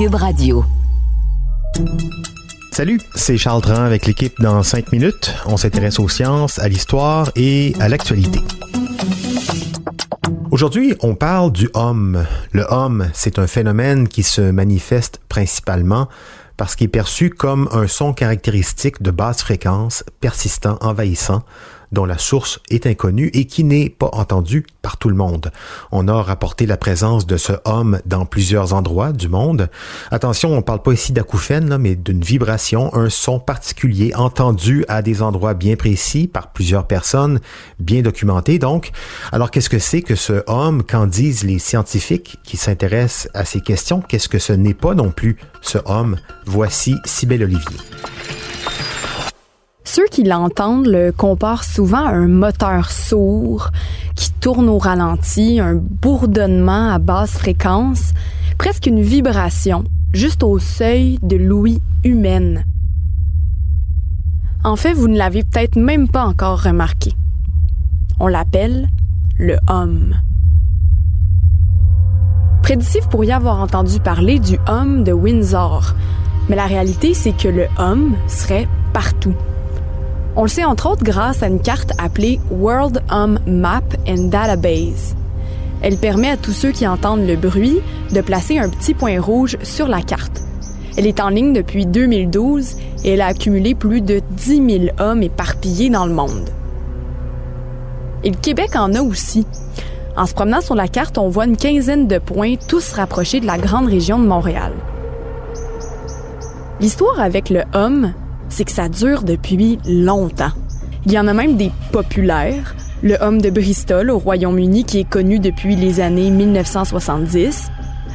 Cube Radio. Salut, c'est Charles Dran avec l'équipe dans 5 minutes. On s'intéresse aux sciences, à l'histoire et à l'actualité. Aujourd'hui, on parle du hum. Le hum, c'est un phénomène qui se manifeste principalement parce qu'il est perçu comme un son caractéristique de basse fréquence, persistant, envahissant, dont la source est inconnue et qui n'est pas entendu par tout le monde. On a rapporté la présence de ce hum dans plusieurs endroits du monde. Attention, on ne parle pas ici d'acouphènes, là, mais d'une vibration, un son particulier entendu à des endroits bien précis par plusieurs personnes, bien documentés donc. Alors qu'est-ce que c'est que ce hum? Qu'en disent les scientifiques qui s'intéressent à ces questions? Qu'est-ce que ce n'est pas non plus ce hum? Voici Cybèle Olivier. Ceux qui l'entendent le comparent souvent à un moteur sourd qui tourne au ralenti, un bourdonnement à basse fréquence, presque une vibration, juste au seuil de l'ouïe humaine. En fait, vous ne l'avez peut-être même pas encore remarqué. On l'appelle le hum. Près d'ici, vous pourriez avoir entendu parler du hum de Windsor, mais la réalité, c'est que le hum serait partout. On le sait entre autres grâce à une carte appelée World Hum Map and Database. Elle permet à tous ceux qui entendent le bruit de placer un petit point rouge sur la carte. Elle est en ligne depuis 2012 et elle a accumulé plus de 10 000 hums éparpillés dans le monde. Et le Québec en a aussi. En se promenant sur la carte, on voit une quinzaine de points, tous rapprochés de la grande région de Montréal. L'histoire avec le hum, c'est que ça dure depuis longtemps. Il y en a même des populaires. Le hum de Bristol au Royaume-Uni qui est connu depuis les années 1970,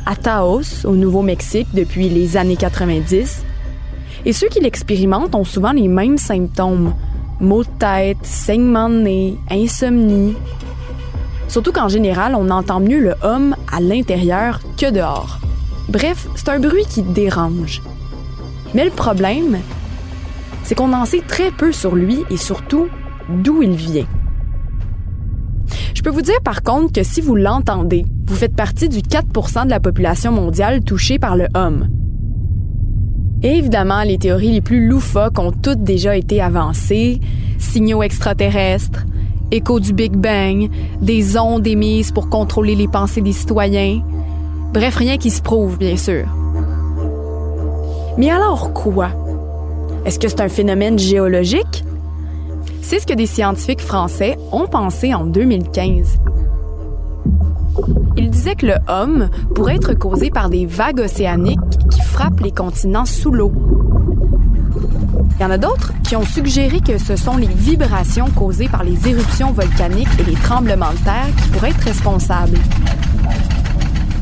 à Taos au Nouveau-Mexique depuis les années 90. Et ceux qui l'expérimentent ont souvent les mêmes symptômes. Maux de tête, saignement de nez, insomnie. Surtout qu'en général, on entend mieux le hum à l'intérieur que dehors. Bref, c'est un bruit qui dérange. Mais le problème, c'est qu'on en sait très peu sur lui et surtout d'où il vient. Je peux vous dire par contre que si vous l'entendez, vous faites partie du 4% de la population mondiale touchée par le hum. Et évidemment, les théories les plus loufoques ont toutes déjà été avancées. Signaux extraterrestres, écho du Big Bang, des ondes émises pour contrôler les pensées des citoyens. Bref, rien qui se prouve, bien sûr. Mais alors quoi? Est-ce que c'est un phénomène géologique? C'est ce que des scientifiques français ont pensé en 2015. Ils disaient que le hum pourrait être causé par des vagues océaniques qui frappent les continents sous l'eau. Il y en a d'autres qui ont suggéré que ce sont les vibrations causées par les éruptions volcaniques et les tremblements de terre qui pourraient être responsables.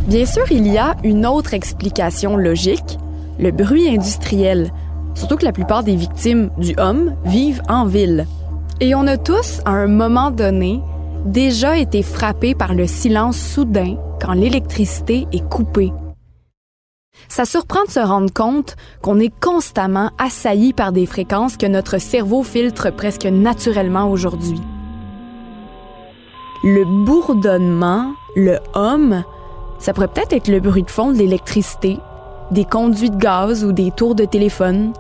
Bien sûr, il y a une autre explication logique, le bruit industriel. Surtout que la plupart des victimes du hum vivent en ville. Et on a tous, à un moment donné, déjà été frappés par le silence soudain quand l'électricité est coupée. Ça surprend de se rendre compte qu'on est constamment assailli par des fréquences que notre cerveau filtre presque naturellement aujourd'hui. Le bourdonnement, le hum, ça pourrait peut-être être le bruit de fond de l'électricité, des conduits de gaz ou des tours de téléphone.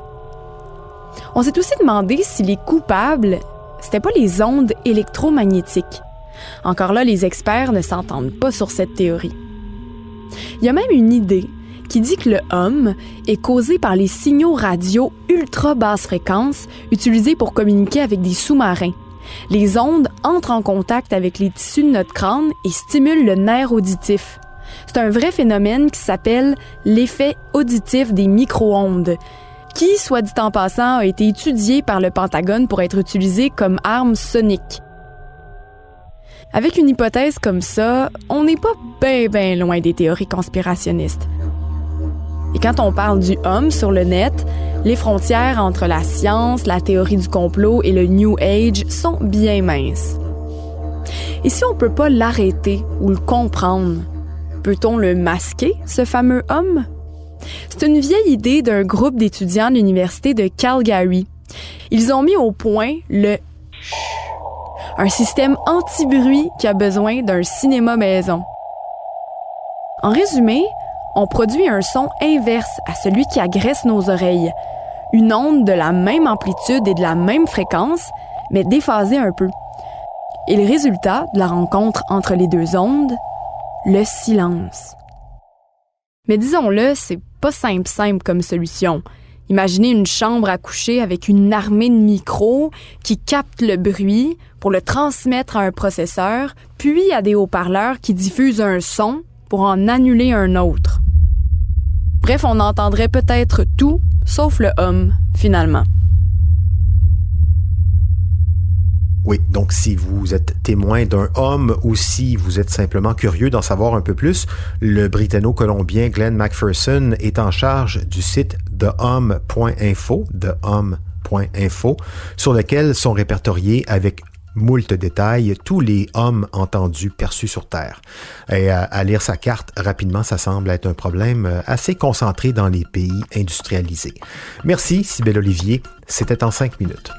On s'est aussi demandé si les coupables, c'était pas les ondes électromagnétiques. Encore là, les experts ne s'entendent pas sur cette théorie. Il y a même une idée qui dit que le hum est causé par les signaux radio ultra basse fréquence utilisés pour communiquer avec des sous-marins. Les ondes entrent en contact avec les tissus de notre crâne et stimulent le nerf auditif. C'est un vrai phénomène qui s'appelle l'effet auditif des micro-ondes, qui, soit dit en passant, a été étudié par le Pentagone pour être utilisé comme arme sonique. Avec une hypothèse comme ça, on n'est pas bien loin des théories conspirationnistes. Et quand on parle du hum sur le net, les frontières entre la science, la théorie du complot et le New Age sont bien minces. Et si on ne peut pas l'arrêter ou le comprendre, peut-on le masquer, ce fameux hum? C'est une vieille idée d'un groupe d'étudiants de l'université de Calgary. Ils ont mis au point le un système anti-bruit qui a besoin d'un cinéma maison. En résumé, on produit un son inverse à celui qui agresse nos oreilles. Une onde de la même amplitude et de la même fréquence, mais déphasée un peu. Et le résultat de la rencontre entre les deux ondes, le silence. Mais disons-le, c'est pas simple comme solution. Imaginez une chambre à coucher avec une armée de micros qui captent le bruit pour le transmettre à un processeur, puis à des haut-parleurs qui diffusent un son pour en annuler un autre. Bref, on entendrait peut-être tout, sauf le hum, finalement. Oui, donc si vous êtes témoin d'un hum ou si vous êtes simplement curieux d'en savoir un peu plus, le britanno-colombien Glenn Macpherson est en charge du site thehum.info, sur lequel sont répertoriés avec moult détails tous les hums entendus perçus sur Terre. Et à lire sa carte rapidement, ça semble être un problème assez concentré dans les pays industrialisés. Merci, Cybèle Olivier. C'était en 5 minutes.